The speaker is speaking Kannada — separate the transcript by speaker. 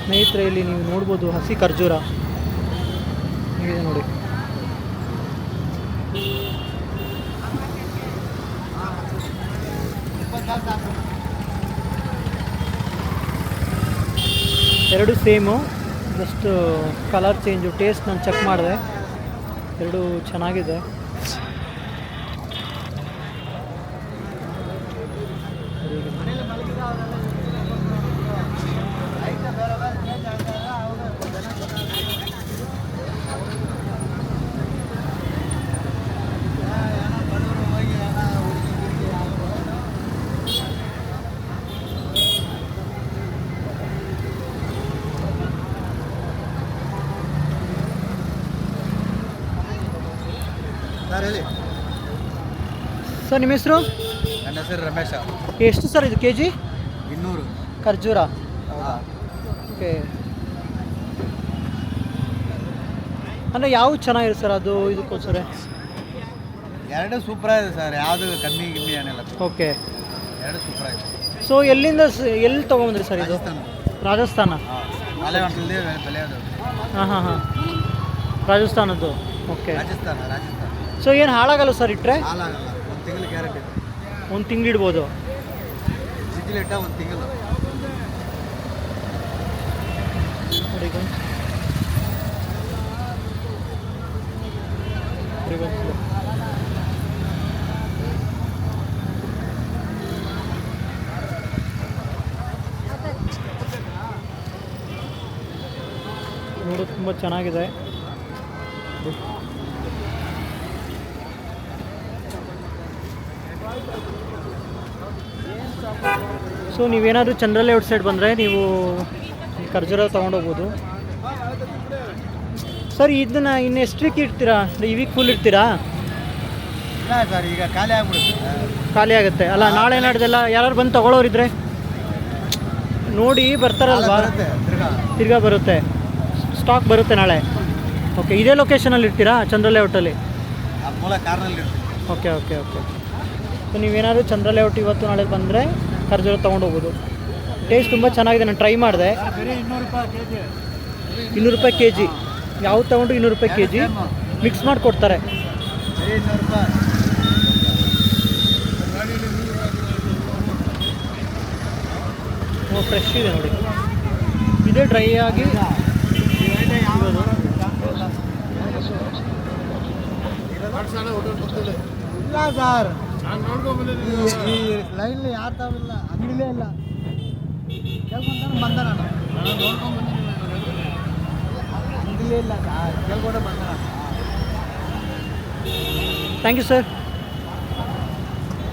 Speaker 1: ಸ್ನೇಹಿತರೆ ಇಲ್ಲಿ ನೀವು ನೋಡ್ಬೋದು ಹಸಿ ಖರ್ಜೂರ ಹೇಗಿದೆ ನೋಡಿ. ಎರಡು same, just colour change. Taste ನಾನು ಚೆಕ್ ಮಾಡಿದೆ, ಎರಡು ಚೆನ್ನಾಗಿದೆ. ಸರ್ ನಿಮ್ಮ ಹೆಸರು?
Speaker 2: ನನ್ನ ಹೆಸರು ರಮೇಶ.
Speaker 1: ಎಷ್ಟು ಸರ್ ಇದು ಕೆಜಿ?
Speaker 2: 200
Speaker 1: ಖರ್ಜೂರ. ಓಕೆ, ಅಂದರೆ ಯಾವುದು ಚೆನ್ನಾಗಿದೆ ಸರ್ ಅದು ಇದಕ್ಕೋಸ್ಕರ?
Speaker 2: ಎರಡು ಸೂಪರಾಗಿದೆ ಸರ್, ಯಾವುದು ಕಮ್ಮಿ ಏನಿಲ್ಲ.
Speaker 1: ಓಕೆ,
Speaker 2: ಎರಡು ಸೂಪರಾಗಿದೆ.
Speaker 1: ಸೊ ಎಲ್ಲಿಂದ ಎಲ್ಲಿ ತೊಗೊಂಬಂದ್ರಿ ಸರ್ ಇದು? ರಾಜಸ್ಥಾನ. ಹಾಂ ಹಾಂ ಹಾಂ, ರಾಜಸ್ಥಾನದ್ದು. ಓಕೆ,
Speaker 2: ರಾಜಸ್ಥಾನ.
Speaker 1: ಸೊ ಏನು ಹಾಳಾಗಲ್ಲ ಸರ್ ಇಟ್ಟರೆ?
Speaker 2: ಹಾಳಾಗಲ್ಲ, ಒಂದು ತಿಂಗಳು ಗ್ಯಾರಂಟಿ.
Speaker 1: ಒಂದು ತಿಂಗಳು ಇಡ್ಬೋದು.
Speaker 2: ಫ್ರಿಜ್ಜಲ್ಲಿ ಇಟ್ಟ ಒಂದು ತಿಂಗಳು.
Speaker 1: ನೋಡೋದು ತುಂಬ ಚೆನ್ನಾಗಿದೆ. ಸೊ ನೀವೇನಾದರೂ ಚಂದ್ರಲೆ ಔಟ್ ಸೈಡ್ ಬಂದರೆ ನೀವು ಖರ್ಜೂರ ತೊಗೊಂಡೋಗ್ಬೋದು ಸರ್. ಇದನ್ನು ಇನ್ನು ಎಷ್ಟು ವೀಕ್ ಇಡ್ತೀರಾ? ಈ ವೀಕ್ ಫುಲ್ ಇಡ್ತೀರಾ?
Speaker 2: ಇಲ್ಲ ಸರ್, ಈಗ ಖಾಲಿ ಆಗ್ಬಿಡುತ್ತೆ.
Speaker 1: ಖಾಲಿ ಆಗುತ್ತೆ ಅಲ್ಲ? ನಾಳೆ ನಾಡ್ದೆಲ್ಲ ಯಾರು ಬಂದು ತೊಗೊಳೋರಿದ್ರೆ ನೋಡಿ ಬರ್ತಾರಲ್ವಾ, ತಿರ್ಗಾ ಬರುತ್ತೆ, ಸ್ಟಾಕ್ ಬರುತ್ತೆ ನಾಳೆ. ಓಕೆ, ಇದೇ ಲೊಕೇಶನಲ್ಲಿ ಇರ್ತೀರಾ ಚಂದ್ರ ಲೇಔಟಲ್ಲಿ?
Speaker 2: ಮೂಲ ಕಾರ್ನಲ್ಲಿ.
Speaker 1: Okay okay okay. ಸೊ ನೀವೇನಾದರೂ ಚಂದ್ರ ಲೇಔಟ್ ಇವತ್ತು ನಾಳೆ ಬಂದರೆ ಖರ್ಜೂರ ತೊಗೊಂಡೋಗ್ಬೋದು. ಟೇಸ್ಟ್ ತುಂಬ ಚೆನ್ನಾಗಿದೆ, ನಾನು ಟ್ರೈ ಮಾಡಿದೆ. 200 ರೂಪಾಯಿ ಕೆ ಜಿ. ಯಾವ್ದು ತೊಗೊಂಡು 200 ರೂಪಾಯಿ ಕೆ ಜಿ ಮಿಕ್ಸ್ ಮಾಡಿ ಕೊಡ್ತಾರೆ. ಫ್ರೆಶ್ ಇದೆ ನೋಡಿ, ಇದೇ ಡ್ರೈ ಆಗಿ
Speaker 2: ಇಲ್ಲ ಸರ್, ಈ ಲೈನ್ಲಿ ಯಾರು ತಾವಿಲ್ಲ, ಅಂಗಡಿಲೇ ಇಲ್ಲ. ಕೇಳ್ಕೊಂತಾನೆ ಬಂದ, ನಾನು ಅಂಗಡಿಲೇ ಇಲ್ಲ ಸರ್, ಕೇಳ್ಕೊಂಡೆ ಬಂದ.
Speaker 1: Thank you sir.